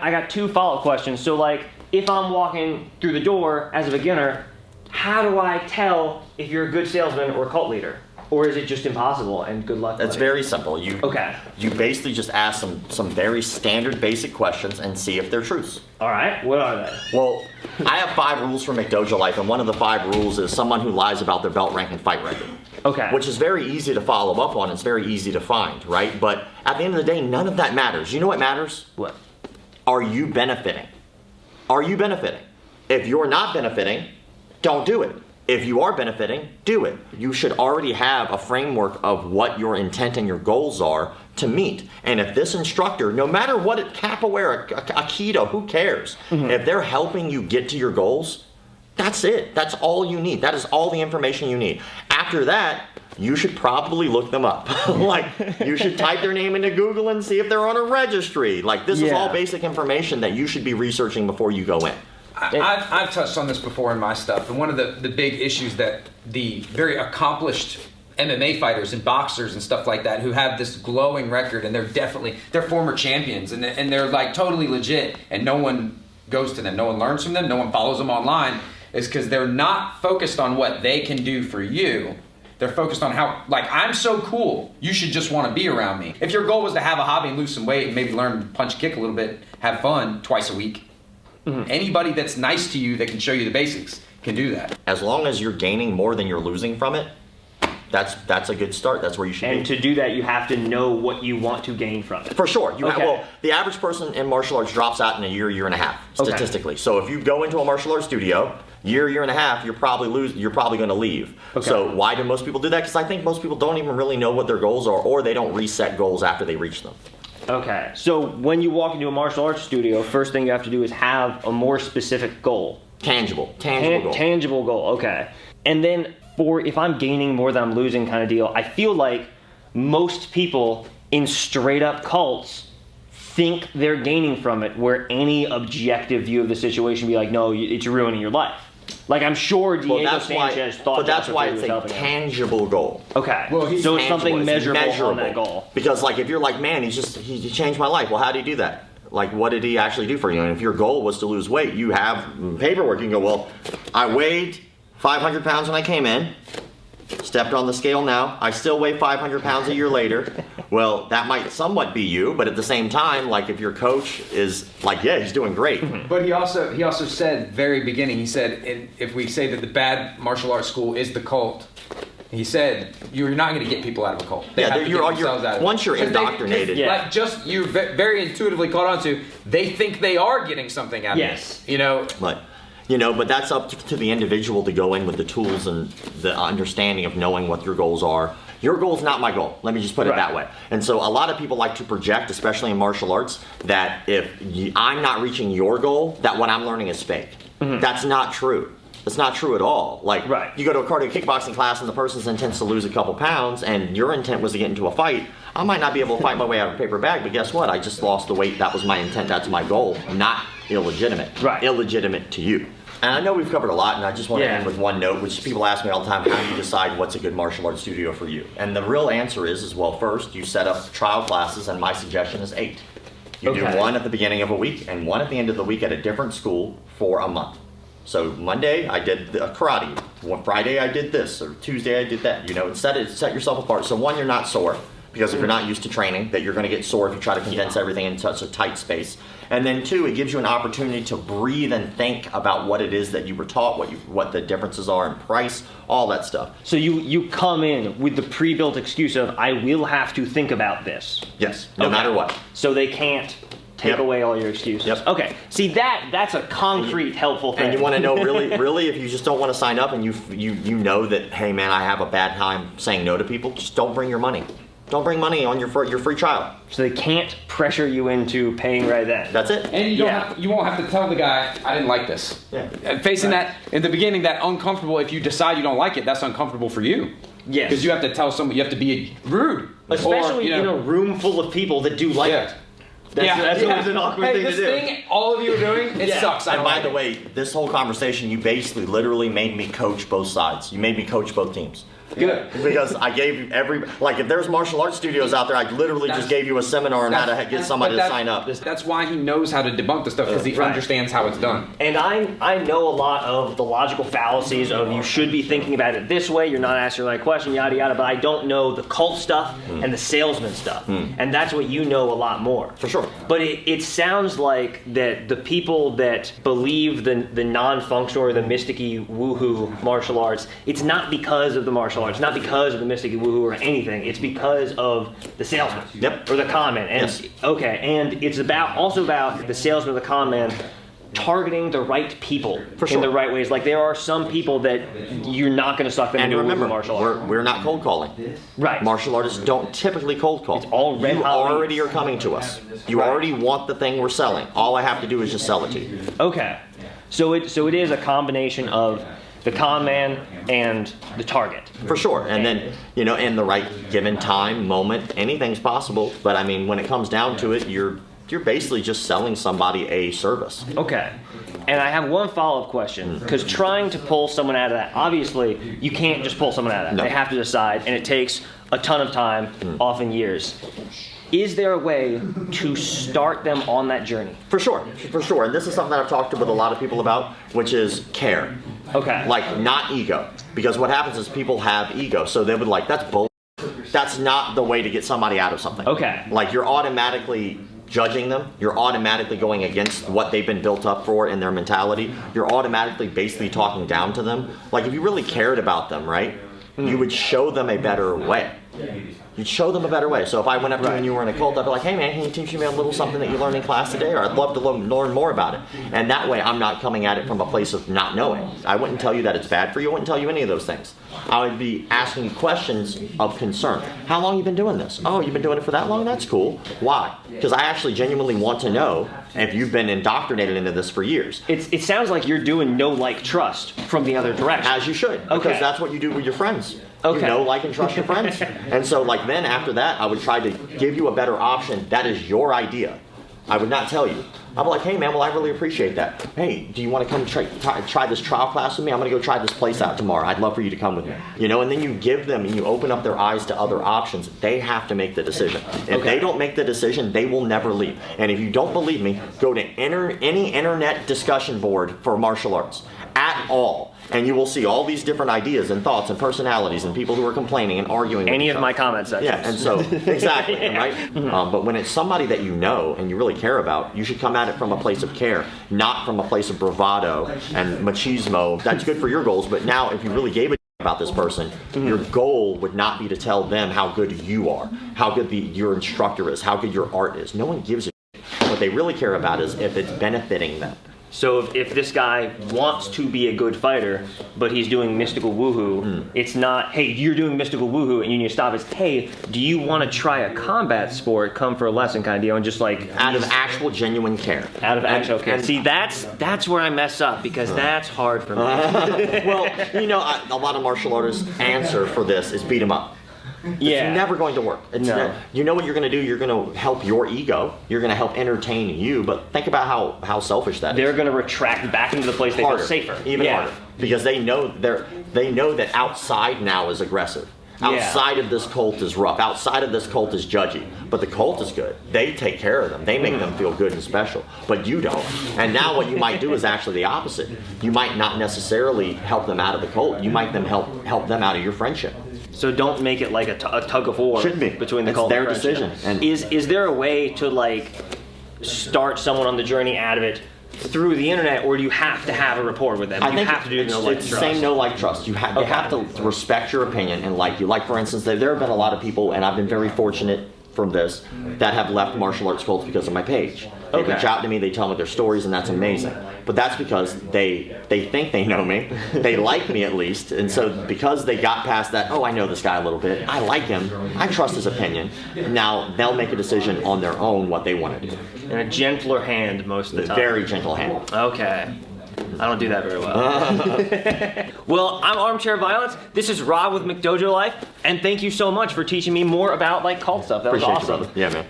I got 2 follow-up questions. So like, if I'm walking through the door as a beginner, how do I tell if you're a good salesman or a cult leader? Or is it just impossible and good luck? It's very simple. You basically just ask some very standard basic questions and see if they're truths. All right, what are they? Well, I have 5 rules for McDojo life, and one of the 5 rules is someone who lies about their belt rank and fight record. Okay. Which is very easy to follow up on. It's very easy to find, right? But at the end of the day, none of that matters. You know what matters? What? Are you benefiting? Are you benefiting? If you're not benefiting, don't do it. If you are benefiting, do it. You should already have a framework of what your intent and your goals are to meet. And if this instructor, no matter what, capoeira, aikido, who cares? If they're helping you get to your goals, that's it. That's all you need. That is all the information you need. After that, you should probably look them up. Like, you should type their name into Google and see if they're on a registry. Like, this is all basic information that you should be researching before you go in. I've touched on this before in my stuff, and one of the big issues that the very accomplished MMA fighters and boxers and stuff like that who have this glowing record, and they're former champions, and they're like totally legit, and no one goes to them, no one learns from them, no one follows them online, is because they're not focused on what they can do for you. They're focused on how, like, I'm so cool, you should just want to be around me. If your goal was to have a hobby and lose some weight and maybe learn to punch and kick a little bit, have fun twice a week, anybody that's nice to you that can show you the basics can do that. As long as you're gaining more than you're losing from it, that's a good start. That's where you should be. And to do that, you have to know what you want to gain from it. For sure. Well, the average person in martial arts drops out in a year and a half, statistically. So if you go into a martial arts studio, year and a half, you're probably going to leave. So why do most people do that? Because I think most people don't even really know what their goals are, or they don't reset goals after they reach them. Okay, so when you walk into a martial arts studio, first thing you have to do is have a more specific goal. Tangible goal. Tangible goal, okay. And then if I'm gaining more than I'm losing kind of deal, I feel like most people in straight up cults think they're gaining from it, where any objective view of the situation would be like, no, it's ruining your life. Like, I'm sure Diego Sanchez thought but that's why it's a tangible goal. Okay. Well, so it's something measurable on that goal. Because, like, if you're like, man, he changed my life. Well, how did he do that? Like, what did he actually do for you? And if your goal was to lose weight, you have paperwork. You can go, well, I weighed 500 pounds when I came in. Stepped on the scale now. I still weigh 500 pounds a year later. Well, that might somewhat be you, but at the same time, like, if your coach is like, yeah, he's doing great. But he also said very beginning, he said, if we say that the bad martial arts school is the cult, he said you're not going to get people out of a cult. Once you're indoctrinated. Like, just you very intuitively caught on to, they think they are getting something out of it. You know. But that's up to the individual to go in with the tools and the understanding of knowing what your goals are. Your goal is not my goal. Let me just put it that way. And so a lot of people like to project, especially in martial arts, that if I'm not reaching your goal, that what I'm learning is fake. That's not true. That's not true at all. Like, you go to a cardio kickboxing class and the person's intent is to lose a couple pounds and your intent was to get into a fight. I might not be able to fight my way out of a paper bag, but guess what? I just lost the weight. That was my intent. That's my goal. Not illegitimate. Illegitimate to you. And I know we've covered a lot, and I just want to end with one note, which people ask me all the time, how do you decide what's a good martial arts studio for you? And the real answer is well, first, you set up trial classes, and my suggestion is 8. You do one at the beginning of a week, and one at the end of the week at a different school for a month. So Monday, I did karate. Friday, I did this, or Tuesday, I did that. Set yourself apart. So one, you're not sore, because if you're not used to training, that you're going to get sore if you try to condense everything into such a tight space. And then 2, it gives you an opportunity to breathe and think about what it is that you were taught, what the differences are in price, all that stuff. So you come in with the pre-built excuse of, I will have to think about this. Yes, no matter what. So they can't take away all your excuses. Okay, see, that's a concrete, helpful thing. And you want to know, really, if you just don't want to sign up and you know that, hey man, I have a bad time saying no to people, just don't bring your money. Don't bring money on your free trial. So they can't pressure you into paying right then. That's it. And you won't have to tell the guy, I didn't like this. And facing that, in the beginning, that uncomfortable, if you decide you don't like it, that's uncomfortable for you. Yes. Because you have to tell someone, you have to be rude. Especially in a room full of people that do like it. That's always an awkward thing to do. This thing all of you are doing, it sucks. And by the way, this whole conversation, you basically literally made me coach both sides. You made me coach both teams. Good. Because I gave like if there's martial arts studios out there, I literally just gave you a seminar on how to get somebody to sign up. That's why he knows how to debunk the stuff, because he understands how it's done. And I know a lot of the logical fallacies of you should be thinking about it this way, you're not asking the right question, yada yada, but I don't know the cult stuff and the salesman stuff. And that's what you know a lot more. For sure. But it sounds like that the people that believe the non-functional or the mysticky woohoo martial arts, it's not because of the martial arts, not because of the mysticky woohoo or anything, it's because of the salesman. Yep. Or the con man. And okay, and it's also about the salesman or the con man targeting the right people in the right ways. Like there are some people that you're not going to suck them into remember, martial art. We're not cold calling. Right. Martial artists don't typically cold call. It's all red You hot already leads. are coming to us. You already want the thing we're selling. All I have to do is just sell it to you. Okay. So it is a combination of the con man and the target. For sure. And then, in the right given time, moment, anything's possible. But I mean, when it comes down to it, you're basically just selling somebody a service. Okay. And I have one follow-up question, because trying to pull someone out of that, obviously, you can't just pull someone out of that. No. They have to decide, and it takes a ton of time, often years. Is there a way to start them on that journey? For sure. And this is something that I've talked with a lot of people about, which is care. Okay. Like, not ego. Because what happens is people have ego. So they would that's bull. That's not the way to get somebody out of something. Okay. Like, you're automatically judging them. You're automatically going against what they've been built up for in their mentality. You're automatically basically talking down to them. Like, if you really cared about them, right, you would show them a better way. You'd show them a better way. So if I went up to you and you were in a cult, I'd be like, hey man, can you teach me a little something that you learned in class today? Or I'd love to learn more about it. And that way I'm not coming at it from a place of not knowing. I wouldn't tell you that it's bad for you. I wouldn't tell you any of those things. I would be asking you questions of concern. How long have you been doing this? Oh, you've been doing it for that long? That's cool. Why? Because I actually genuinely want to know if you've been indoctrinated into this for years. It sounds like you're doing no like trust from the other direction. As you should. Okay. Because that's what you do with your friends. Okay. You know, like, and trust your friends. And so, then after that, I would try to give you a better option. That is your idea. I would not tell you. I'm like, hey man, well, I really appreciate that. Hey, do you want to come try this trial class with me? I'm going to go try this place out tomorrow. I'd love for you to come with me. And then you give them and you open up their eyes to other options. They have to make the decision. If they don't make the decision, they will never leave. And if you don't believe me, go to any internet discussion board for martial arts at all. And you will see all these different ideas and thoughts and personalities and people who are complaining and arguing. Any of my comment sections. Yeah, and so, exactly, right? But when it's somebody that you know and you really care about, you should come at it from a place of care, not from a place of bravado and machismo. That's good for your goals, but now if you really gave a about this person, your goal would not be to tell them how good you are, how good your instructor is, how good your art is. No one gives a shit. What they really care about is if it's benefiting them. So if this guy wants to be a good fighter, but he's doing mystical woohoo, it's not, hey, you're doing mystical woohoo and you need to stop. It's, hey, do you want to try a combat sport, come for a lesson kind of deal, and just like... Out of actual genuine care. Out of actual care. See, that's where I mess up, because that's hard for me. Well, a lot of martial artists' answer for this is beat them up. Yeah. It's never going to work. You know what you're going to do? You're going to help your ego. You're going to help entertain you. But think about how selfish that is. They're going to retract back into the place they feel safer. Even harder. Because they know that outside now is aggressive. Outside of this cult is rough. Outside of this cult is judgy. But the cult is good. They take care of them. They make them feel good and special. But you don't. And now what you might do is actually the opposite. You might not necessarily help them out of the cult. You might help them out of your friendship. So don't make it like a tug of war between the cult and their and decision. And is there a way to start someone on the journey out of it through the internet, or do you have to have a rapport with them? I think have to do no like it's trust. Same no like trust. You have to respect your opinion and like you. Like for instance, there have been a lot of people, and I've been very fortunate from this, that have left martial arts cults because of my page. They reach out to me, they tell me their stories, and that's amazing. But that's because they think they know me, they like me at least, and so because they got past that, oh, I know this guy a little bit, I like him, I trust his opinion, now they'll make a decision on their own what they want to do. And a gentler hand most of the time. Very gentle hand. Okay. I don't do that very well. Well, I'm Armchair Violence. This is Rob with McDojo Life, and thank you so much for teaching me more about cult stuff. That was awesome. You, brother. Yeah, man.